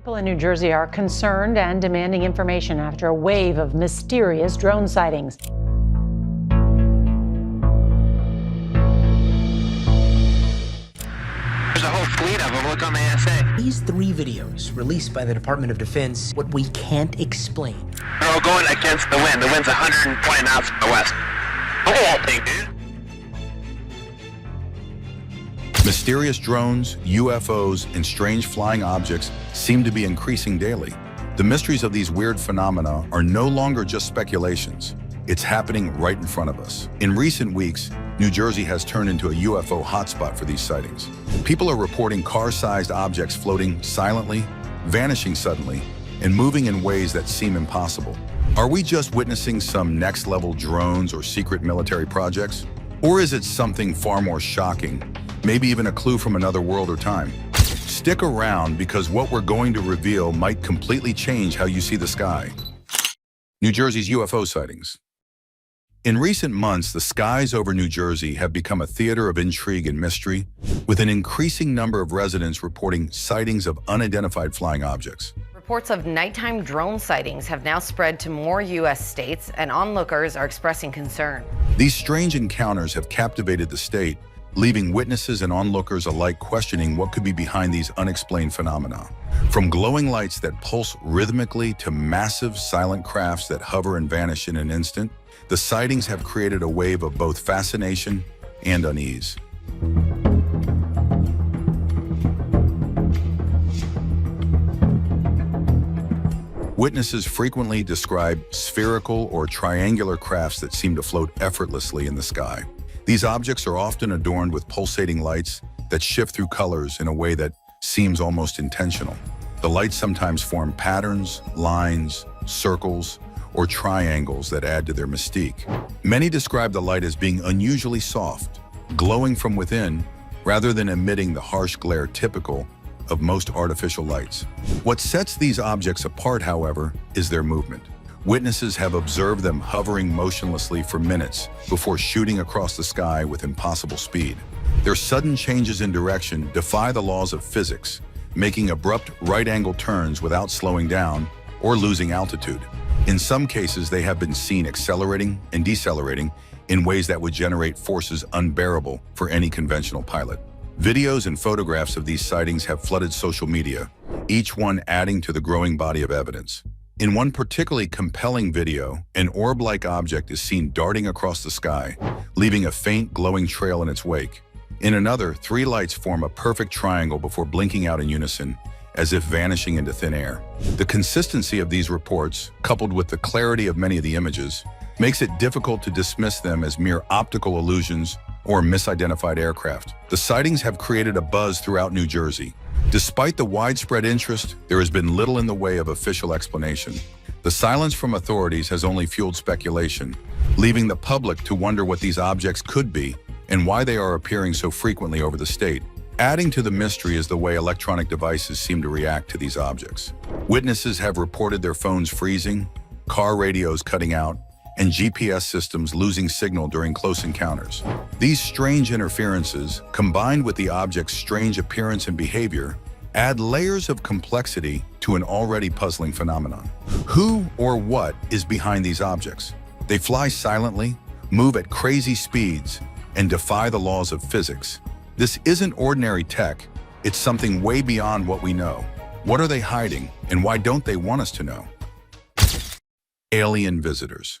People in New Jersey are concerned and demanding information after a wave of mysterious drone sightings. There's a whole fleet of them. Look on the SA. These 3 videos released by the Department of Defense, what we can't explain. They're all going against the wind. The wind's 120 miles from the west. Look at that thing, dude. Mysterious drones, UFOs, and strange flying objects seem to be increasing daily. The mysteries of these weird phenomena are no longer just speculations. It's happening right in front of us. In recent weeks, New Jersey has turned into a UFO hotspot for these sightings. People are reporting car-sized objects floating silently, vanishing suddenly, and moving in ways that seem impossible. Are we just witnessing some next-level drones or secret military projects? Or is it something far more shocking? Maybe even a clue from another world or time. Stick around because what we're going to reveal might completely change how you see the sky. New Jersey's UFO sightings. In recent months, the skies over New Jersey have become a theater of intrigue and mystery, with an increasing number of residents reporting sightings of unidentified flying objects. Reports of nighttime drone sightings have now spread to more U.S. states, and onlookers are expressing concern. These strange encounters have captivated the state, leaving witnesses and onlookers alike questioning what could be behind these unexplained phenomena. From glowing lights that pulse rhythmically to massive silent crafts that hover and vanish in an instant, the sightings have created a wave of both fascination and unease. Witnesses frequently describe spherical or triangular crafts that seem to float effortlessly in the sky. These objects are often adorned with pulsating lights that shift through colors in a way that seems almost intentional. The lights sometimes form patterns, lines, circles, or triangles that add to their mystique. Many describe the light as being unusually soft, glowing from within, rather than emitting the harsh glare typical of most artificial lights. What sets these objects apart, however, is their movement. Witnesses have observed them hovering motionlessly for minutes before shooting across the sky with impossible speed. Their sudden changes in direction defy the laws of physics, making abrupt right-angle turns without slowing down or losing altitude. In some cases, they have been seen accelerating and decelerating in ways that would generate forces unbearable for any conventional pilot. Videos and photographs of these sightings have flooded social media, each one adding to the growing body of evidence. In one particularly compelling video, an orb-like object is seen darting across the sky, leaving a faint glowing trail in its wake. In another, 3 lights form a perfect triangle before blinking out in unison, as if vanishing into thin air. The consistency of these reports, coupled with the clarity of many of the images, makes it difficult to dismiss them as mere optical illusions or misidentified aircraft. The sightings have created a buzz throughout New Jersey. Despite the widespread interest, there has been little in the way of official explanation. The silence from authorities has only fueled speculation, leaving the public to wonder what these objects could be and why they are appearing so frequently over the state. Adding to the mystery is the way electronic devices seem to react to these objects. Witnesses have reported their phones freezing, car radios cutting out, and GPS systems losing signal during close encounters. These strange interferences, combined with the object's strange appearance and behavior, add layers of complexity to an already puzzling phenomenon. Who or what is behind these objects? They fly silently, move at crazy speeds, and defy the laws of physics. This isn't ordinary tech, it's something way beyond what we know. What are they hiding, and why don't they want us to know? Alien visitors.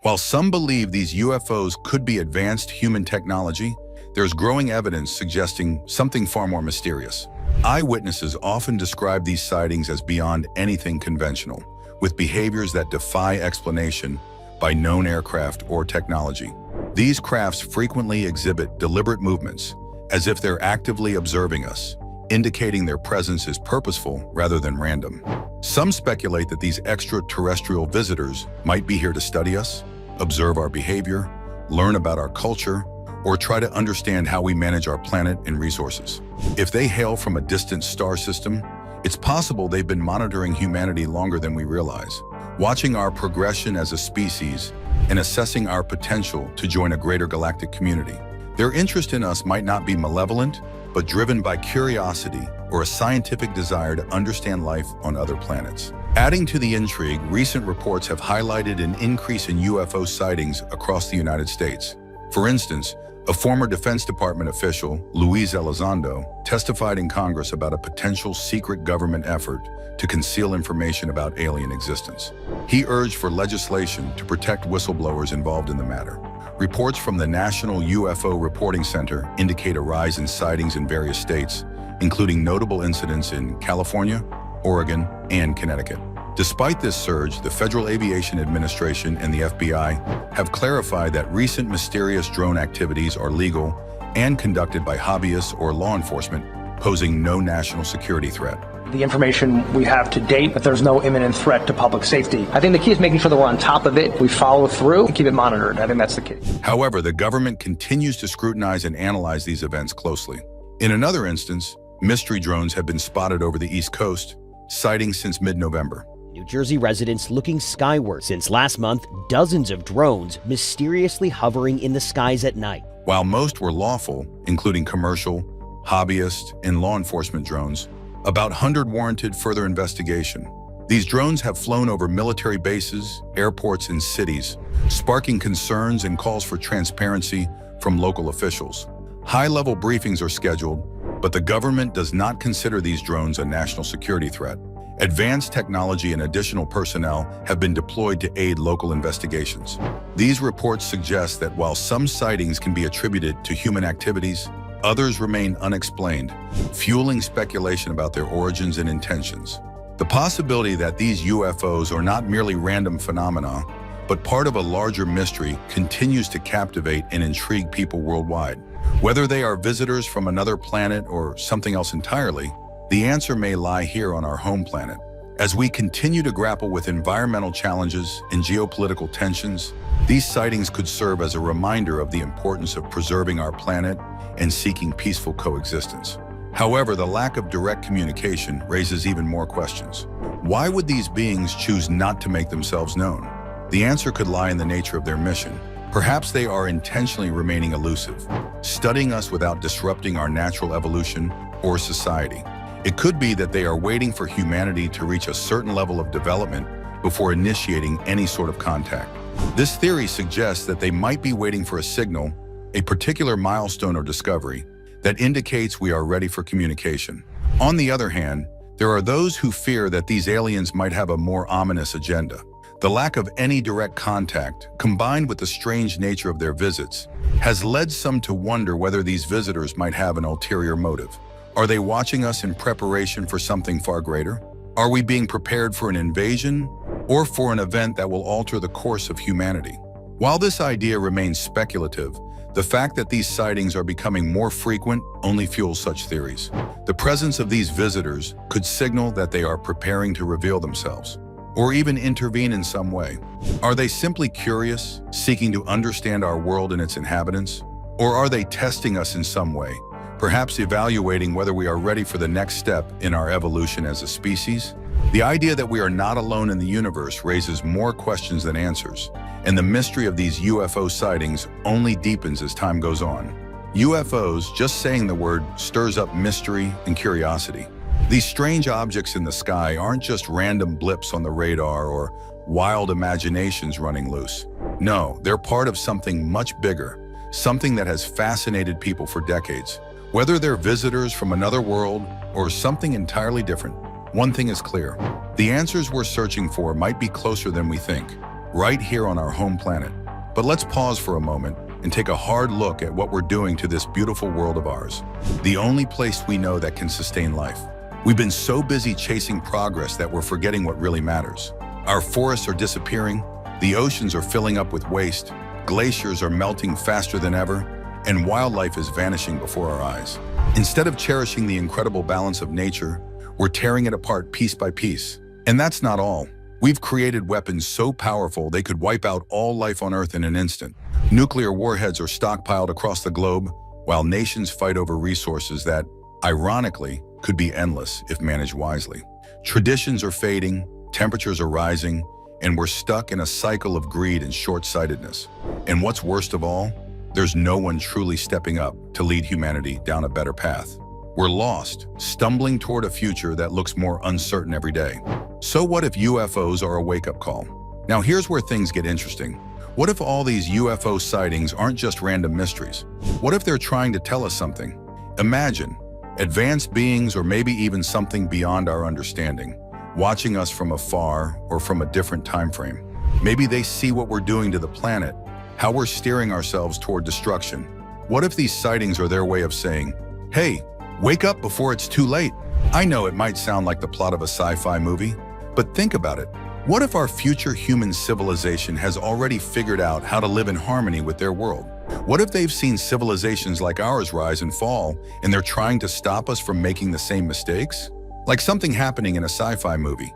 While some believe these UFOs could be advanced human technology, there's growing evidence suggesting something far more mysterious. Eyewitnesses often describe these sightings as beyond anything conventional, with behaviors that defy explanation by known aircraft or technology. These crafts frequently exhibit deliberate movements, as if they're actively observing us, indicating their presence is purposeful rather than random. Some speculate that these extraterrestrial visitors might be here to study us, observe our behavior, learn about our culture, or try to understand how we manage our planet and resources. If they hail from a distant star system, it's possible they've been monitoring humanity longer than we realize, watching our progression as a species and assessing our potential to join a greater galactic community. Their interest in us might not be malevolent, but driven by curiosity or a scientific desire to understand life on other planets. Adding to the intrigue, recent reports have highlighted an increase in UFO sightings across the United States. For instance, a former Defense Department official, Luis Elizondo, testified in Congress about a potential secret government effort to conceal information about alien existence. He urged for legislation to protect whistleblowers involved in the matter. Reports from the National UFO Reporting Center indicate a rise in sightings in various states, including notable incidents in California, Oregon, and Connecticut. Despite this surge, the Federal Aviation Administration and the FBI have clarified that recent mysterious drone activities are legal and conducted by hobbyists or law enforcement, posing no national security threat. The information we have to date, that there's no imminent threat to public safety. I think the key is making sure that we're on top of it, we follow through, and keep it monitored. I think that's the key. However, the government continues to scrutinize and analyze these events closely. In another instance, mystery drones have been spotted over the East Coast, sightings since mid-November. New Jersey residents looking skyward. Since last month, dozens of drones mysteriously hovering in the skies at night. While most were lawful, including commercial, hobbyist, and law enforcement drones, about 100 warranted further investigation. These drones have flown over military bases, airports, and cities, sparking concerns and calls for transparency from local officials. High-level briefings are scheduled, but the government does not consider these drones a national security threat. Advanced technology and additional personnel have been deployed to aid local investigations. These reports suggest that while some sightings can be attributed to human activities, others remain unexplained, fueling speculation about their origins and intentions. The possibility that these UFOs are not merely random phenomena, but part of a larger mystery continues to captivate and intrigue people worldwide. Whether they are visitors from another planet or something else entirely, the answer may lie here on our home planet. As we continue to grapple with environmental challenges and geopolitical tensions, these sightings could serve as a reminder of the importance of preserving our planet and seeking peaceful coexistence. However, the lack of direct communication raises even more questions. Why would these beings choose not to make themselves known? The answer could lie in the nature of their mission. Perhaps they are intentionally remaining elusive, studying us without disrupting our natural evolution or society. It could be that they are waiting for humanity to reach a certain level of development before initiating any sort of contact. This theory suggests that they might be waiting for a signal, a particular milestone or discovery, that indicates we are ready for communication. On the other hand, there are those who fear that these aliens might have a more ominous agenda. The lack of any direct contact, combined with the strange nature of their visits, has led some to wonder whether these visitors might have an ulterior motive. Are they watching us in preparation for something far greater? Are we being prepared for an invasion or for an event that will alter the course of humanity? While this idea remains speculative, the fact that these sightings are becoming more frequent only fuels such theories. The presence of these visitors could signal that they are preparing to reveal themselves, or even intervene in some way. Are they simply curious, seeking to understand our world and its inhabitants? Or are they testing us in some way, perhaps evaluating whether we are ready for the next step in our evolution as a species? The idea that we are not alone in the universe raises more questions than answers, and the mystery of these UFO sightings only deepens as time goes on. UFOs, just saying the word, stirs up mystery and curiosity. These strange objects in the sky aren't just random blips on the radar or wild imaginations running loose. No, they're part of something much bigger, something that has fascinated people for decades. Whether they're visitors from another world or something entirely different, one thing is clear. The answers we're searching for might be closer than we think, right here on our home planet. But let's pause for a moment and take a hard look at what we're doing to this beautiful world of ours, the only place we know that can sustain life. We've been so busy chasing progress that we're forgetting what really matters. Our forests are disappearing, the oceans are filling up with waste, glaciers are melting faster than ever, and wildlife is vanishing before our eyes. Instead of cherishing the incredible balance of nature, we're tearing it apart piece by piece. And that's not all. We've created weapons so powerful they could wipe out all life on Earth in an instant. Nuclear warheads are stockpiled across the globe, while nations fight over resources that, ironically, could be endless if managed wisely. Traditions are fading, temperatures are rising, and we're stuck in a cycle of greed and short-sightedness. And what's worst of all, there's no one truly stepping up to lead humanity down a better path. We're lost, stumbling toward a future that looks more uncertain every day. So what if UFOs are a wake-up call? Now here's where things get interesting. What if all these UFO sightings aren't just random mysteries? What if they're trying to tell us something? Imagine advanced beings, or maybe even something beyond our understanding, watching us from afar or from a different time frame. Maybe they see what we're doing to the planet, how we're steering ourselves toward destruction. What if these sightings are their way of saying, hey, wake up before it's too late? I know it might sound like the plot of a sci-fi movie, but think about it. What if our future human civilization has already figured out how to live in harmony with their world? What if they've seen civilizations like ours rise and fall, and they're trying to stop us from making the same mistakes? Like something happening in a sci-fi movie.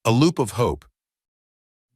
A loop of hope.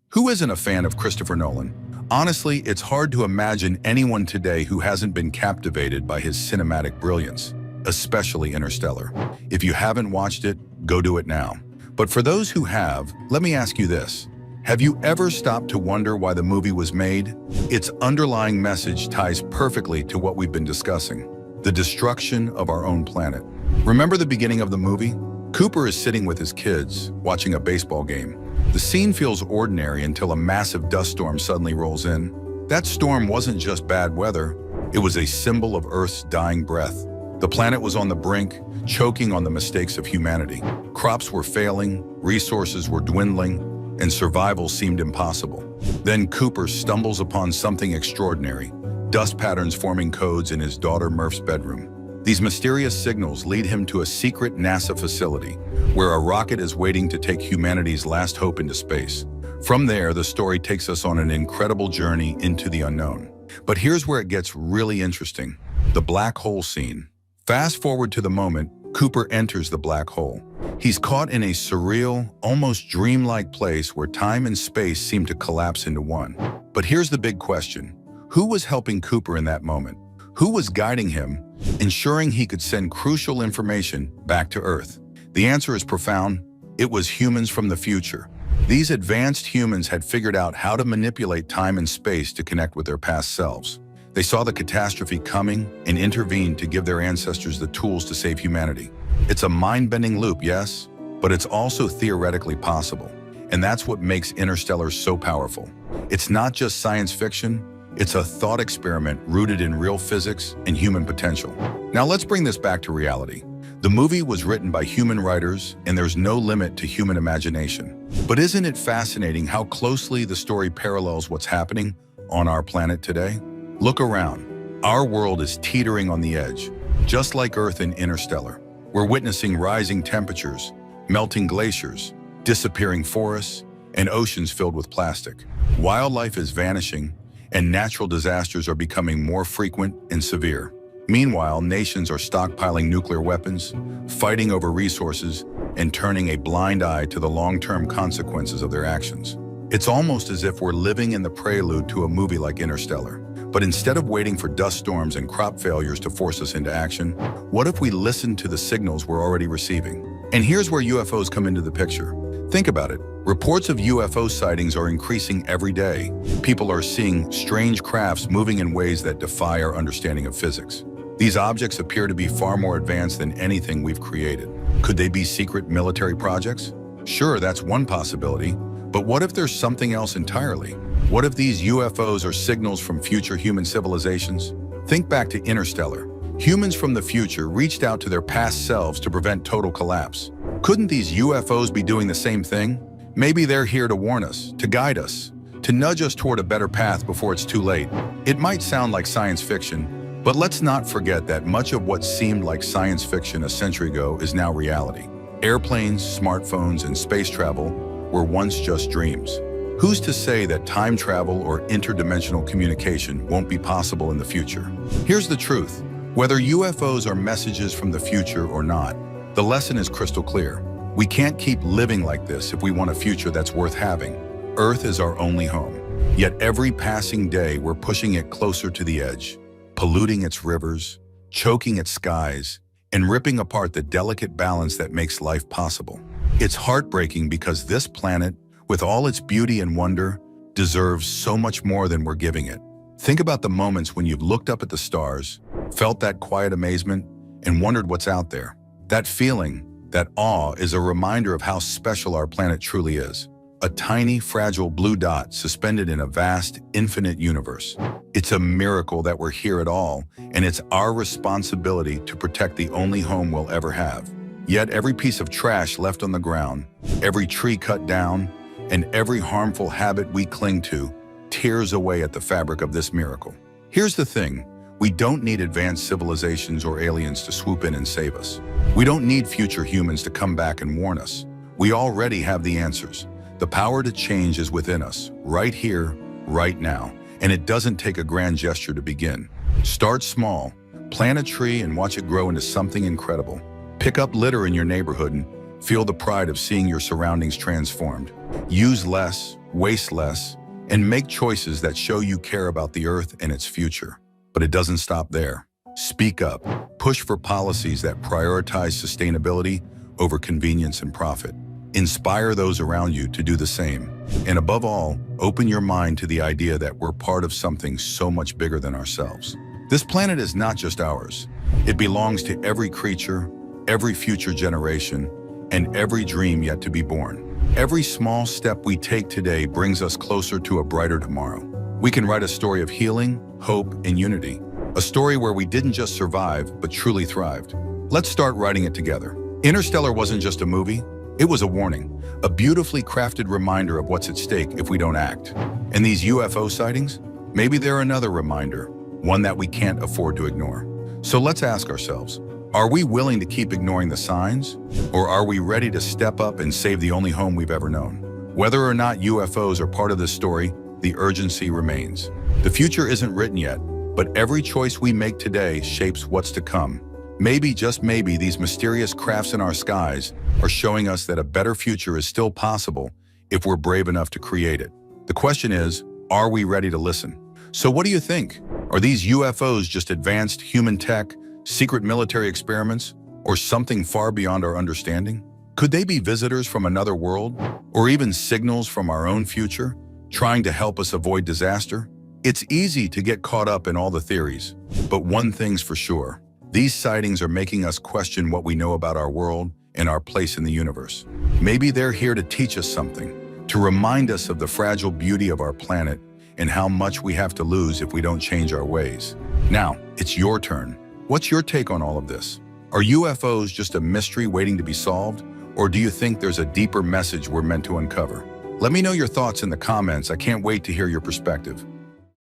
Who isn't a fan of Christopher Nolan? Honestly, it's hard to imagine anyone today who hasn't been captivated by his cinematic brilliance, especially Interstellar. If you haven't watched it, go do it now. But for those who have, let me ask you this. Have you ever stopped to wonder why the movie was made? Its underlying message ties perfectly to what we've been discussing, the destruction of our own planet. Remember the beginning of the movie? Cooper is sitting with his kids, watching a baseball game. The scene feels ordinary until a massive dust storm suddenly rolls in. That storm wasn't just bad weather, it was a symbol of Earth's dying breath. The planet was on the brink, choking on the mistakes of humanity. Crops were failing, resources were dwindling, and survival seemed impossible. Then Cooper stumbles upon something extraordinary, dust patterns forming codes in his daughter Murph's bedroom. These mysterious signals lead him to a secret NASA facility, where a rocket is waiting to take humanity's last hope into space. From there, the story takes us on an incredible journey into the unknown. But here's where it gets really interesting. The black hole scene. Fast forward to the moment Cooper enters the black hole. He's caught in a surreal, almost dreamlike place where time and space seem to collapse into one. But here's the big question. Who was helping Cooper in that moment? Who was guiding him, ensuring he could send crucial information back to Earth? The answer is profound. It was humans from the future. These advanced humans had figured out how to manipulate time and space to connect with their past selves. They saw the catastrophe coming and intervened to give their ancestors the tools to save humanity. It's a mind-bending loop, yes, but it's also theoretically possible. And that's what makes Interstellar so powerful. It's not just science fiction, it's a thought experiment rooted in real physics and human potential. Now let's bring this back to reality. The movie was written by human writers, and there's no limit to human imagination. But isn't it fascinating how closely the story parallels what's happening on our planet today? Look around. Our world is teetering on the edge, just like Earth in Interstellar. We're witnessing rising temperatures, melting glaciers, disappearing forests, and oceans filled with plastic. Wildlife is vanishing, and natural disasters are becoming more frequent and severe. Meanwhile, nations are stockpiling nuclear weapons, fighting over resources, and turning a blind eye to the long-term consequences of their actions. It's almost as if we're living in the prelude to a movie like Interstellar. But instead of waiting for dust storms and crop failures to force us into action, what if we listen to the signals we're already receiving? And here's where UFOs come into the picture. Think about it. Reports of UFO sightings are increasing every day. People are seeing strange crafts moving in ways that defy our understanding of physics. These objects appear to be far more advanced than anything we've created. Could they be secret military projects? Sure, that's one possibility. But what if there's something else entirely? What if these UFOs are signals from future human civilizations? Think back to Interstellar. Humans from the future reached out to their past selves to prevent total collapse. Couldn't these UFOs be doing the same thing? Maybe they're here to warn us, to guide us, to nudge us toward a better path before it's too late. It might sound like science fiction, but let's not forget that much of what seemed like science fiction a century ago is now reality. Airplanes, smartphones, and space travel were once just dreams. Who's to say that time travel or interdimensional communication won't be possible in the future? Here's the truth. Whether UFOs are messages from the future or not, the lesson is crystal clear. We can't keep living like this if we want a future that's worth having. Earth is our only home. Yet every passing day, we're pushing it closer to the edge, polluting its rivers, choking its skies, and ripping apart the delicate balance that makes life possible. It's heartbreaking because this planet, with all its beauty and wonder, deserves so much more than we're giving it. Think about the moments when you've looked up at the stars, felt that quiet amazement, and wondered what's out there. That feeling, that awe, is a reminder of how special our planet truly is. A tiny, fragile blue dot suspended in a vast, infinite universe. It's a miracle that we're here at all, and it's our responsibility to protect the only home we'll ever have. Yet every piece of trash left on the ground, every tree cut down, and every harmful habit we cling to tears away at the fabric of this miracle. Here's the thing. We don't need advanced civilizations or aliens to swoop in and save us. We don't need future humans to come back and warn us. We already have the answers. The power to change is within us, right here, right now. And it doesn't take a grand gesture to begin. Start small. Plant a tree and watch it grow into something incredible. Pick up litter in your neighborhood and feel the pride of seeing your surroundings transformed. Use less, waste less, and make choices that show you care about the earth and its future. But it doesn't stop there. Speak up. Push for policies that prioritize sustainability over convenience and profit. Inspire those around you to do the same. And above all, open your mind to the idea that we're part of something so much bigger than ourselves. This planet is not just ours. It belongs to every creature, every future generation, and every dream yet to be born. Every small step we take today brings us closer to a brighter tomorrow. We can write a story of healing, hope, and unity. A story where we didn't just survive, but truly thrived. Let's start writing it together. Interstellar wasn't just a movie. It was a warning, a beautifully crafted reminder of what's at stake if we don't act. And these UFO sightings? Maybe they're another reminder, one that we can't afford to ignore. So let's ask ourselves, are we willing to keep ignoring the signs? Or are we ready to step up and save the only home we've ever known? Whether or not UFOs are part of this story, the urgency remains. The future isn't written yet, but every choice we make today shapes what's to come. Maybe, just maybe, these mysterious crafts in our skies are showing us that a better future is still possible if we're brave enough to create it. The question is, are we ready to listen? So what do you think? Are these UFOs just advanced human tech, secret military experiments, or something far beyond our understanding? Could they be visitors from another world, or even signals from our own future, trying to help us avoid disaster? It's easy to get caught up in all the theories, but one thing's for sure. These sightings are making us question what we know about our world and our place in the universe. Maybe they're here to teach us something, to remind us of the fragile beauty of our planet and how much we have to lose if we don't change our ways. Now, it's your turn. What's your take on all of this? Are UFOs just a mystery waiting to be solved, or do you think there's a deeper message we're meant to uncover? Let me know your thoughts in the comments. I can't wait to hear your perspective.